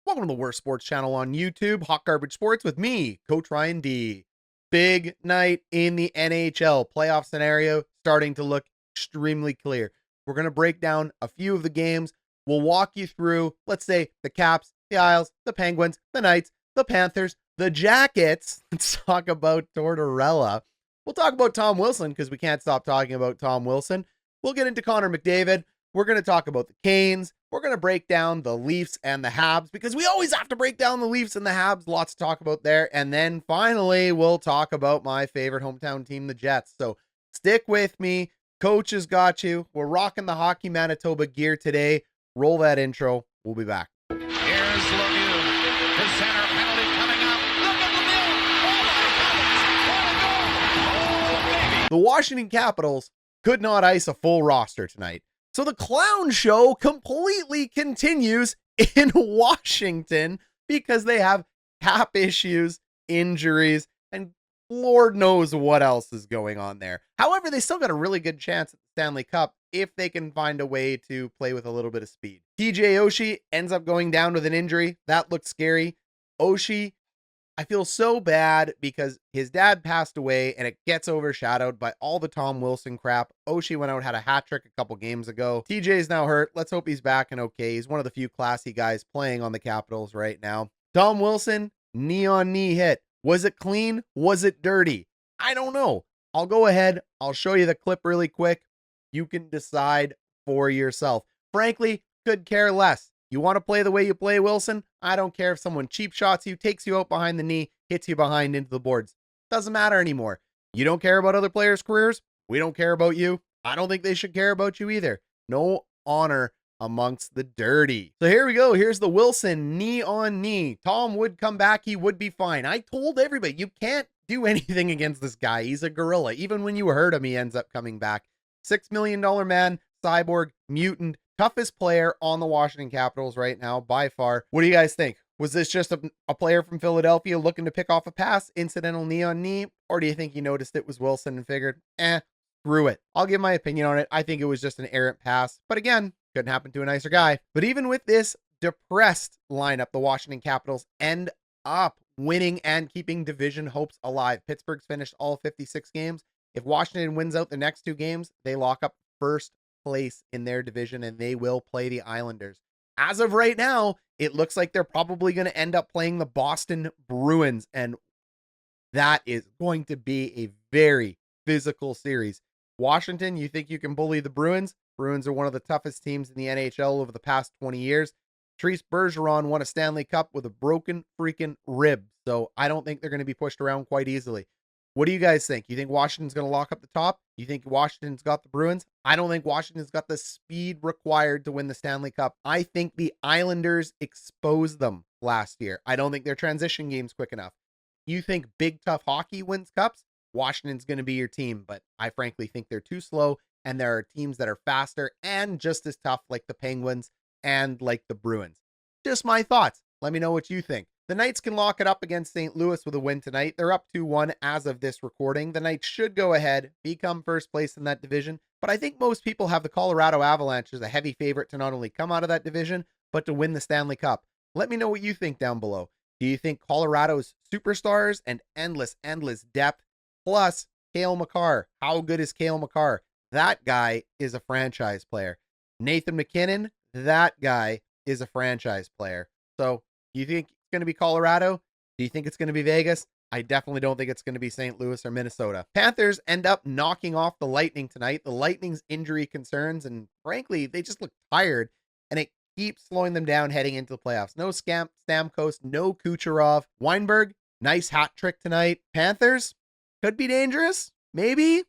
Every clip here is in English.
Welcome to the worst sports channel on YouTube, Hot Garbage Sports, with me, Coach Ryan D. Big night in the NHL. Playoff scenario starting to look extremely clear. We're going to break down a few of the games. We'll walk you through, let's say, the Caps, the Isles, the Penguins, the Knights, the Panthers, the Jackets. Let's talk about Tortorella. We'll talk about Tom Wilson because we can't stop talking about Tom Wilson. We'll get into Connor McDavid. We're going to talk about the Canes. We're going to break down the Leafs and the Habs because we always have to break down the Leafs and the Habs. Lots to talk about there. And then finally, we'll talk about my favorite hometown team, the Jets. So stick with me. Coach has got you. We're rocking the Hockey Manitoba gear today. Roll that intro. We'll be back. Here's Lemieux. The center penalty coming up. Look at Lemieux. Oh, my goodness. What a goal. Oh, baby. The Washington Capitals could not ice a full roster tonight. So the clown show completely continues in Washington because they have cap issues, injuries, and Lord knows what else is going on there. However, they still got a really good chance at the Stanley Cup if they can find a way to play with a little bit of speed. TJ Oshie ends up going down with an injury. That looked scary. Oshie, I feel so bad because his dad passed away and it gets overshadowed by all the Tom Wilson crap. Oshie went out, had a hat trick a couple games ago. TJ is now hurt. Let's hope he's back and okay. He's one of the few classy guys playing on the Capitals right now. Tom Wilson, knee-on-knee hit. Was it clean? Was it dirty? I don't know. I'll go ahead. I'll show you the clip really quick. You can decide for yourself. Frankly, could care less. You want to play the way you play, Wilson? I don't care if someone cheap shots you, takes you out behind the knee, hits you behind into the boards. Doesn't matter anymore. You don't care about other players' careers? We don't care about you. I don't think they should care about you either. No honor amongst the dirty. So here we go. Here's the Wilson knee on knee. Tom would come back. He would be fine. I told everybody, you can't do anything against this guy. He's a gorilla. Even when you hurt him, he ends up coming back. $6 million man, cyborg, mutant, toughest player on the Washington Capitals right now, by far. What do you guys think? Was this just a player from Philadelphia looking to pick off a pass, incidental knee on knee? Or do you think he noticed it was Wilson and figured, screw it. I'll give my opinion on it. I think it was just an errant pass. But again, couldn't happen to a nicer guy. But even with this depressed lineup, the Washington Capitals end up winning and keeping division hopes alive. Pittsburgh's finished all 56 games. If Washington wins out the next 2 games, they lock up first place in their division and they will play the Islanders. As of right now, it looks like they're probably going to end up playing the Boston Bruins, and that is going to be a very physical series. Washington, you think you can bully the Bruins? Bruins are one of the toughest teams in the NHL over the past 20 years. Patrice Bergeron won a Stanley Cup with a broken freaking rib, so I don't think they're going to be pushed around quite easily. What do you guys think? You think Washington's going to lock up the top? You think Washington's got the Bruins? I don't think Washington's got the speed required to win the Stanley Cup. I think the Islanders exposed them last year. I don't think their transition game's quick enough. You think big, tough hockey wins cups? Washington's going to be your team, but I frankly think they're too slow, and there are teams that are faster and just as tough, like the Penguins and like the Bruins. Just my thoughts. Let me know what you think. The Knights can lock it up against St. Louis with a win tonight. They're up 2-1 as of this recording. The Knights should go ahead, become first place in that division. But I think most people have the Colorado Avalanche as a heavy favorite to not only come out of that division, but to win the Stanley Cup. Let me know what you think down below. Do you think Colorado's superstars and endless depth, plus Cale Makar? How good is Cale Makar? That guy is a franchise player. Nathan MacKinnon, that guy is a franchise player. So, do you think going to be Colorado? Do you think it's going to be Vegas? I definitely don't think it's going to be St. Louis or Minnesota. Panthers end up knocking off the Lightning tonight. The Lightning's injury concerns, and frankly, they just look tired, and it keeps slowing them down heading into the playoffs. No Stamkos, no Kucherov. Weinberg, nice hat trick tonight. Panthers could be dangerous. Maybe.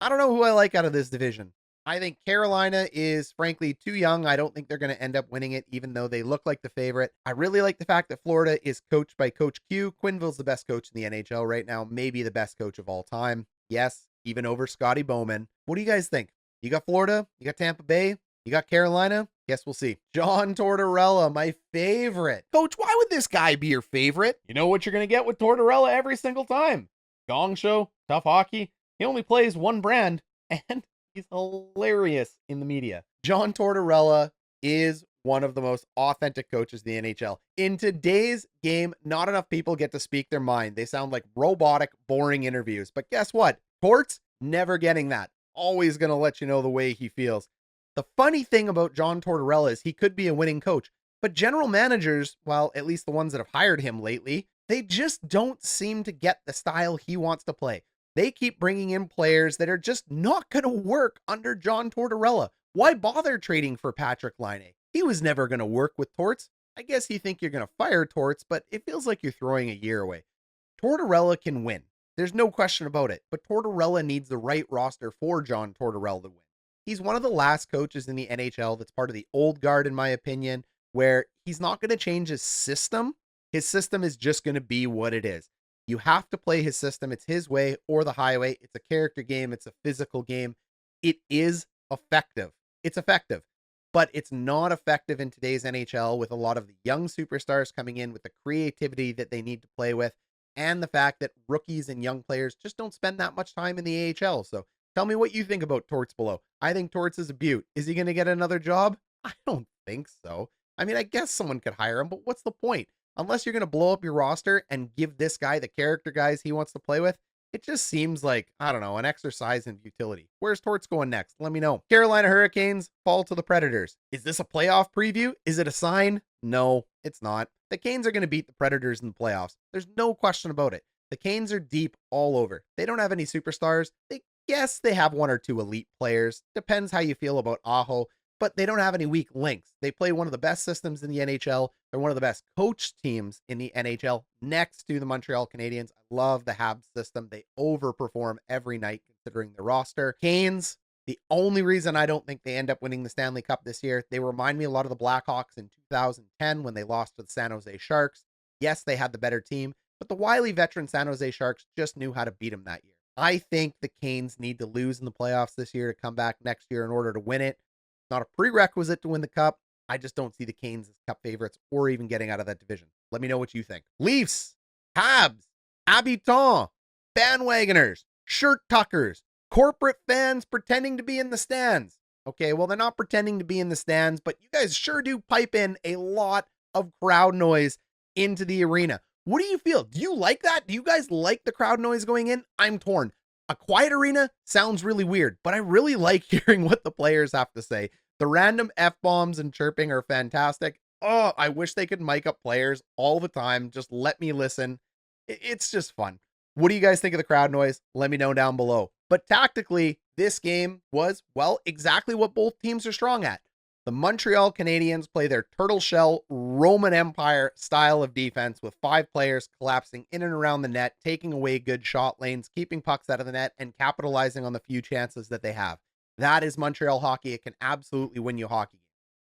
I don't know who I like out of this division. I think Carolina is frankly too young. I don't think they're going to end up winning it, even though they look like the favorite. I really like the fact that Florida is coached by Coach Q. Quenneville's the best coach in the NHL right now, maybe the best coach of all time. Yes, even over Scotty Bowman. What do you guys think? You got Florida, you got Tampa Bay, you got Carolina? Guess we'll see. John Tortorella, my favorite. Coach, why would this guy be your favorite? You know what you're going to get with Tortorella every single time. Gong show, tough hockey. He only plays one brand, and he's hilarious in the media. John Tortorella is one of the most authentic coaches in the NHL. In today's game, not enough people get to speak their mind. They sound like robotic, boring interviews. But guess what? Torts, never getting that. Always going to let you know the way he feels. The funny thing about John Tortorella is he could be a winning coach. But general managers, well, at least the ones that have hired him lately, they just don't seem to get the style he wants to play. They keep bringing in players that are just not going to work under John Tortorella. Why bother trading for Patrick Laine? He was never going to work with Torts. I guess you think you're going to fire Torts, but it feels like you're throwing a year away. Tortorella can win. There's no question about it. But Tortorella needs the right roster for John Tortorella to win. He's one of the last coaches in the NHL that's part of the old guard, in my opinion, where he's not going to change his system. His system is just going to be what it is. You have to play his system. It's his way or the highway. It's a character game. It's a physical game. It is effective. It's effective, but it's not effective in today's NHL with a lot of the young superstars coming in with the creativity that they need to play with and the fact that rookies and young players just don't spend that much time in the AHL. So tell me what you think about Torts below. I think Torts is a beaut. Is he going to get another job? I don't think so. I mean, I guess someone could hire him, but what's the point? Unless you're going to blow up your roster and give this guy the character guys he wants to play with, it just seems like, I don't know, an exercise in futility. Where's Torts going next? Let me know. Carolina Hurricanes fall to the Predators. Is this a playoff preview? Is it a sign? No, it's not. The Canes are going to beat the Predators in the playoffs. There's no question about it. The Canes are deep all over. They don't have any superstars. Yes, they have one or two elite players. Depends how you feel about Aho. But they don't have any weak links. They play one of the best systems in the NHL. They're one of the best coached teams in the NHL next to the Montreal Canadiens. I love the Habs system. They overperform every night considering the roster. Canes, the only reason I don't think they end up winning the Stanley Cup this year, they remind me a lot of the Blackhawks in 2010 when they lost to the San Jose Sharks. Yes, they had the better team, but the wily veteran San Jose Sharks just knew how to beat them that year. I think the Canes need to lose in the playoffs this year to come back next year in order to win it. Not a prerequisite to win the cup. I just don't see the Canes as cup favorites or even getting out of that division. Let me know what you think. Leafs, Habs, Habitants, bandwagoners, shirt tuckers, corporate fans pretending to be in the stands. Okay, well, they're not pretending to be in the stands, but you guys sure do pipe in a lot of crowd noise into the arena. What do you feel? Do you like that? Do you guys like the crowd noise going in? I'm torn. A quiet arena sounds really weird, but I really like hearing what the players have to say. The random F-bombs and chirping are fantastic. Oh, I wish they could mic up players all the time. Just let me listen. It's just fun. What do you guys think of the crowd noise? Let me know down below. But tactically, this game was, well, exactly what both teams are strong at. The Montreal Canadiens play their turtle shell Roman Empire style of defense with 5 players collapsing in and around the net, taking away good shot lanes, keeping pucks out of the net, and capitalizing on the few chances that they have. That is Montreal hockey. It can absolutely win you hockey games.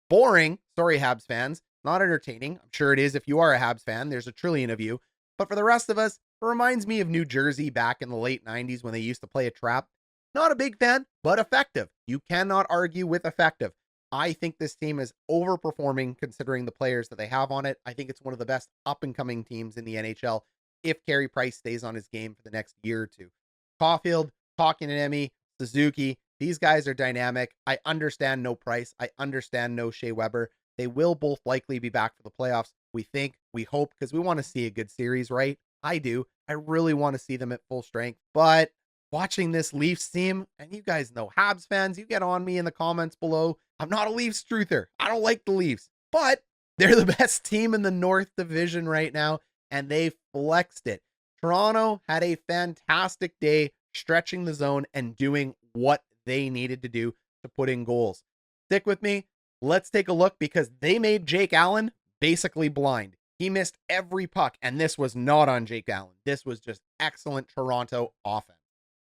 Boring. Sorry, Habs fans. Not entertaining. I'm sure it is if you are a Habs fan. There's a trillion of you. But for the rest of us, it reminds me of New Jersey back in the late 90s when they used to play a trap. Not a big fan, but effective. You cannot argue with effective. I think this team is overperforming considering the players that they have on it. I think it's one of the best up-and-coming teams in the NHL if Carey Price stays on his game for the next year or two. Caulfield, Kotkaniemi, Suzuki, these guys are dynamic. I understand no Price. I understand no Shea Weber. They will both likely be back for the playoffs. We think, we hope, because we want to see a good series, right? I do. I really want to see them at full strength. But watching this Leafs team, and you guys know, Habs fans, you get on me in the comments below. I'm not a Leafs truther. I don't like the Leafs, but they're the best team in the North Division right now, and they flexed it. Toronto had a fantastic day stretching the zone and doing what they needed to do to put in goals. Stick with me. Let's take a look because they made Jake Allen basically blind. He missed every puck, and this was not on Jake Allen. This was just excellent Toronto offense.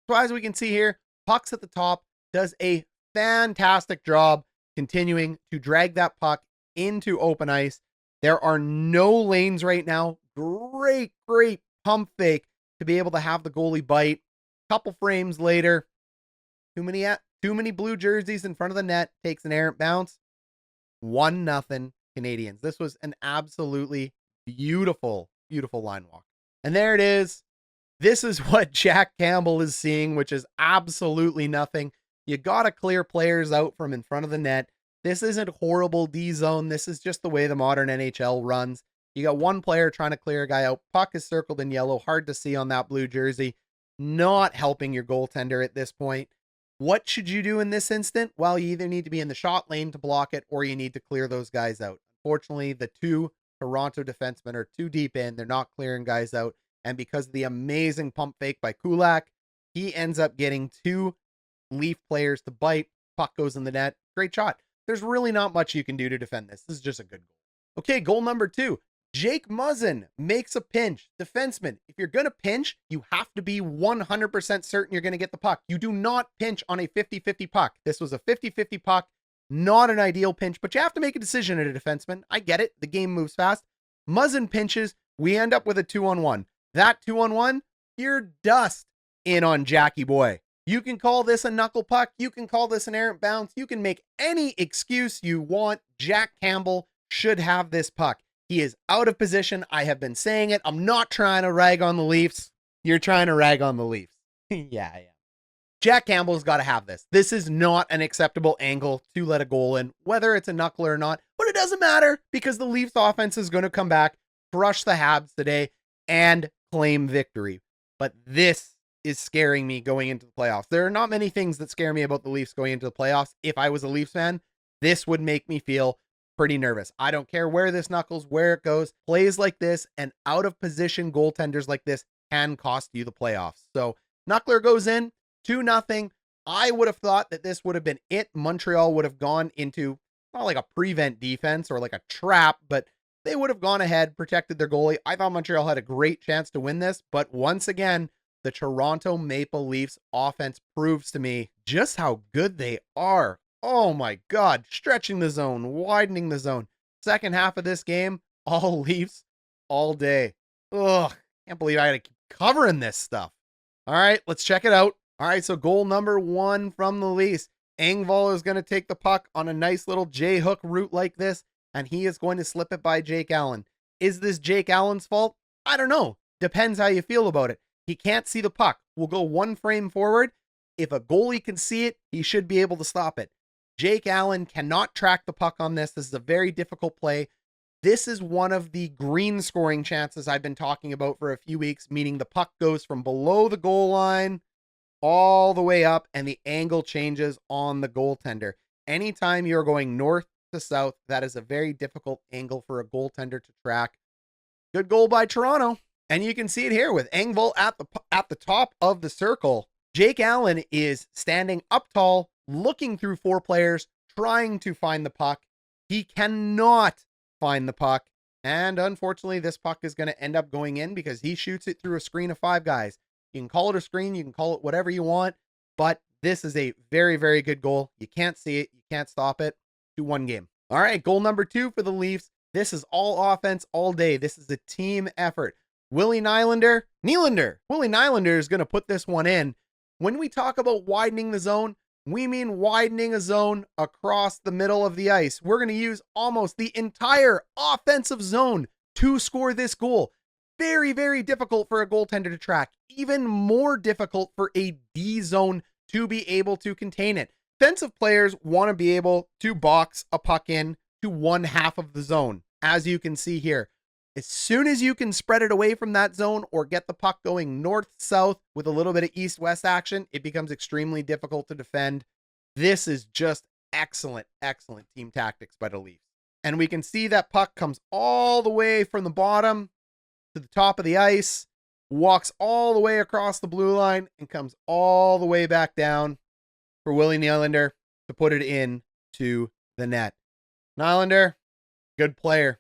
So as we can see here, pucks at the top does a fantastic job continuing to drag that puck into open ice. There are no lanes right now. Great pump fake to be able to have the goalie bite. Couple frames later, too many blue jerseys in front of the net, takes an errant bounce. 1-0 Canadiens. This was an absolutely beautiful line walk. And there it is. This is what Jack Campbell is seeing, which is absolutely nothing. You got to clear players out from in front of the net. This isn't horrible D zone. This is just the way the modern NHL runs. You got one player trying to clear a guy out. Puck is circled in yellow. Hard to see on that blue jersey. Not helping your goaltender at this point. What should you do in this instant? Well, you either need to be in the shot lane to block it, or you need to clear those guys out. Unfortunately, the two Toronto defensemen are too deep in. They're not clearing guys out. And because of the amazing pump fake by Kulak, he ends up getting two Leaf players to bite. Puck goes in the net. Great shot. There's really not much you can do to defend this. This is just a good goal. Okay, goal number 2. Jake Muzzin makes a pinch. Defenseman, if you're going to pinch, you have to be 100% certain you're going to get the puck. You do not pinch on a 50-50 puck. This was a 50-50 puck. Not an ideal pinch, but you have to make a decision at a defenseman. I get it. The game moves fast. Muzzin pinches. We end up with a 2-on-1. That 2-on-1, you're dust in on Jackie Boy. You can call this a knuckle puck. You can call this an errant bounce. You can make any excuse you want. Jack Campbell should have this puck. He is out of position. I have been saying it. I'm not trying to rag on the Leafs. You're trying to rag on the Leafs. Yeah, I am. Jack Campbell's got to have this. This is not an acceptable angle to let a goal in, whether it's a knuckle or not. But it doesn't matter because the Leafs offense is going to come back, crush the Habs today, and claim victory. But this is scaring me going into the playoffs. There are not many things that scare me about the Leafs going into the playoffs. If I was a Leafs fan, this would make me feel pretty nervous. I don't care where this knuckles, where it goes. Plays like this and out of position goaltenders like this can cost you the playoffs. So knuckler goes in 2-0. I would have thought that this would have been it. Montreal would have gone into not like a prevent defense or like a trap, but they would have gone ahead, protected their goalie. I thought Montreal had a great chance to win this, but once again, the Toronto Maple Leafs offense proves to me just how good they are. Oh my God, stretching the zone, widening the zone. Second half of this game, all Leafs all day. Ugh, can't believe I had to keep covering this stuff. All right, let's check it out. All right, so goal number 1 from the Leafs. Engvall is going to take the puck on a nice little J-hook route like this, and he is going to slip it by Jake Allen. Is this Jake Allen's fault? I don't know. Depends how you feel about it. He can't see the puck. We'll go one frame forward. If a goalie can see it, he should be able to stop it. Jake Allen cannot track the puck on this. This is a very difficult play. This is one of the green scoring chances I've been talking about for a few weeks, meaning the puck goes from below the goal line all the way up and the angle changes on the goaltender. Anytime you're going north to south, that is a very difficult angle for a goaltender to track. Good goal by Toronto. And you can see it here with Engvall at the top of the circle. Jake Allen is standing up tall, looking through 4 players, trying to find the puck. He cannot find the puck. And unfortunately, this puck is going to end up going in because he shoots it through a screen of 5 guys. You can call it a screen. You can call it whatever you want. But this is a very, very good goal. You can't see it. You can't stop it. 2-1 game. All right, goal number 2 for the Leafs. This is all offense all day. This is a team effort. Willie Nylander is going to put this one in. When we talk about widening the zone, we mean widening a zone across the middle of the ice. We're going to use almost the entire offensive zone to score this goal. Very, very difficult for a goaltender to track. Even more difficult for a D zone to be able to contain it. Defensive players want to be able to box a puck in to one half of the zone, as you can see here. As soon as you can spread it away from that zone or get the puck going north-south with a little bit of east-west action, it becomes extremely difficult to defend. This is just excellent, excellent team tactics by the Leafs. And we can see that puck comes all the way from the bottom to the top of the ice, walks all the way across the blue line, and comes all the way back down for Willie Nylander to put it in to the net. Nylander, good player.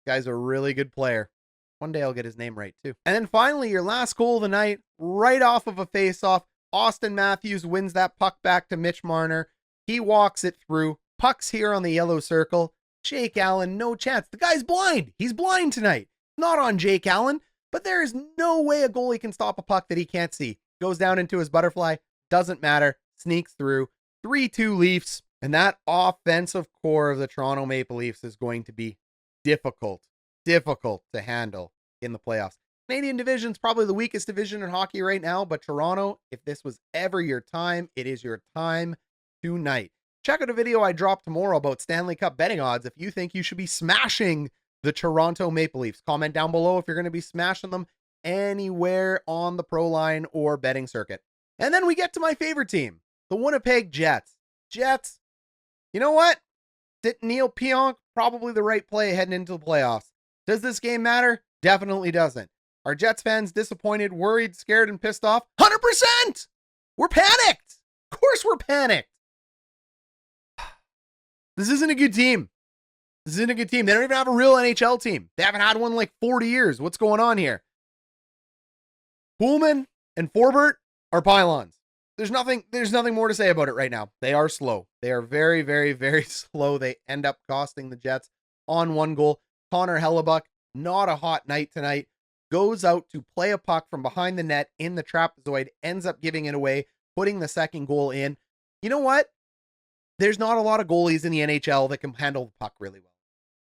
Guy's a really good player. One day I'll get his name right too. And then finally, your last goal of the night, right off of a face-off. Austin Matthews wins that puck back to Mitch Marner. He walks it through. Puck's here on the yellow circle. Jake Allen, no chance. The guy's blind. He's blind tonight. Not on Jake Allen, but there is no way a goalie can stop a puck that he can't see. Goes down into his butterfly. Doesn't matter. Sneaks through. 3-2 Leafs. And that offensive core of the Toronto Maple Leafs is going to be difficult to handle in the playoffs. Canadian division's probably the weakest division in hockey right now, but Toronto, if this was ever your time, it is your time tonight. Check out a video I dropped tomorrow about Stanley Cup betting odds if you think you should be smashing the Toronto Maple Leafs. Comment down below if you're going to be smashing them anywhere on the pro line or betting circuit. And then we get to my favorite team, the Winnipeg Jets. Jets, you know what? Neil Pionk, probably the right play heading into the playoffs. Does this game matter? Definitely doesn't. Are Jets fans disappointed, worried, scared, and pissed off? 100%! We're panicked! Of course we're panicked! This isn't a good team. This isn't a good team. They don't even have a real NHL team. They haven't had one in like 40 years. What's going on here? Pullman and Forbert are pylons. There's nothing more to say about it right now. They are slow. They are very, very, very slow. They end up costing the Jets on one goal. Connor Hellebuck, not a hot night tonight, goes out to play a puck from behind the net in the trapezoid, ends up giving it away, putting the second goal in. You know what? There's not a lot of goalies in the NHL that can handle the puck really well.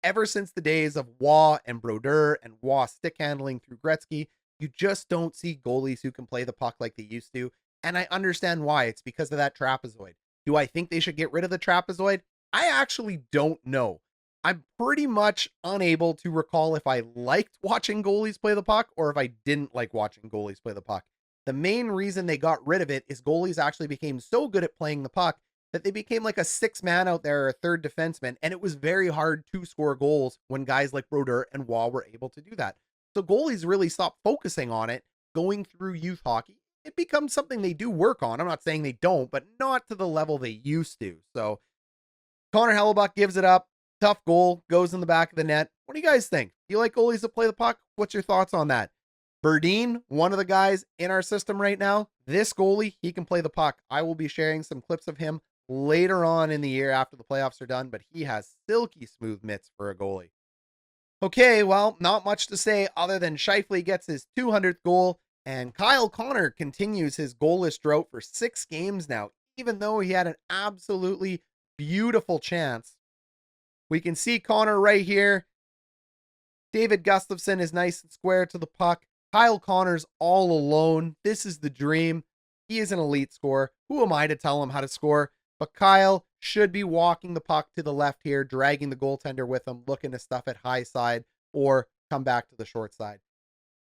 Ever since the days of Waugh and Brodeur and Waugh stick handling through Gretzky, you just don't see goalies who can play the puck like they used to. And I understand why. It's because of that trapezoid. Do I think they should get rid of the trapezoid? I actually don't know. I'm pretty much unable to recall if I liked watching goalies play the puck or if I didn't like watching goalies play the puck. The main reason they got rid of it is goalies actually became so good at playing the puck that they became like a sixth man out there, or a third defenseman, and it was very hard to score goals when guys like Brodeur and Waugh were able to do that. So goalies really stopped focusing on it going through youth hockey. It becomes something they do work on. I'm not saying they don't, but not to the level they used to. So Connor Hellebuck gives it up. Tough goal, goes in the back of the net. What do you guys think? Do you like goalies that play the puck? What's your thoughts on that? Berdine, one of the guys in our system right now. This goalie, he can play the puck. I will be sharing some clips of him later on in the year after the playoffs are done, but he has silky smooth mitts for a goalie. Okay, well, not much to say other than Scheifele gets his 200th goal, and Kyle Connor continues his goalless drought for 6 games now, even though he had an absolutely beautiful chance. We can see Connor right here. David Gustafsson is nice and square to the puck. Kyle Connor's all alone. This is the dream. He is an elite scorer. Who am I to tell him how to score? But Kyle should be walking the puck to the left here, dragging the goaltender with him, looking to stuff it high side or come back to the short side.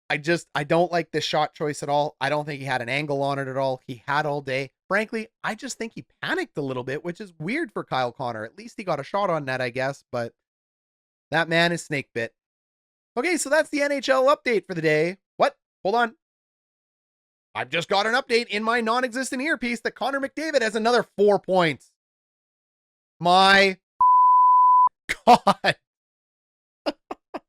I don't like this shot choice at all. I don't think he had an angle on it at all. He had all day. Frankly, I just think he panicked a little bit, which is weird for Kyle Connor. At least he got a shot on net, I guess, but that man is snake bit. Okay, so that's the NHL update for the day. What? Hold on. I've just got an update in my non-existent earpiece that Connor McDavid has another 4 points. My God.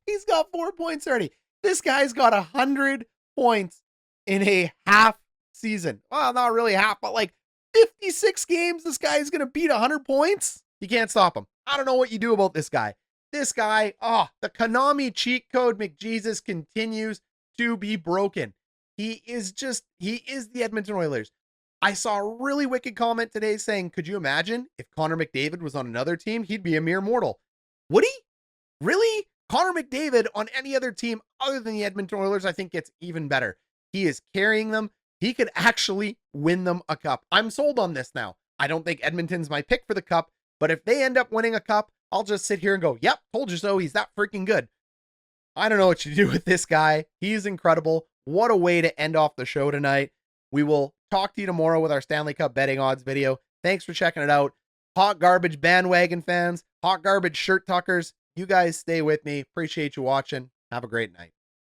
He's got 4 points already. This guy's got 100 points in a half season. Well, not really half, but like 56 games. This guy is going to beat 100 points. You can't stop him. I don't know what you do about this guy. This guy, the Konami cheat code McJesus continues to be broken. He is the Edmonton Oilers. I saw a really wicked comment today saying, could you imagine if Connor McDavid was on another team? He'd be a mere mortal. Would he? Really? Connor McDavid on any other team other than the Edmonton Oilers, I think gets even better. He is carrying them. He could actually win them a cup. I'm sold on this now. I don't think Edmonton's my pick for the cup, but if they end up winning a cup, I'll just sit here and go, yep, told you so. He's that freaking good. I don't know what you do with this guy. He's incredible. What a way to end off the show tonight. We will talk to you tomorrow with our Stanley Cup betting odds video. Thanks for checking it out. Hot garbage bandwagon fans, hot garbage shirt tuckers, you guys stay with me. Appreciate you watching. Have a great night.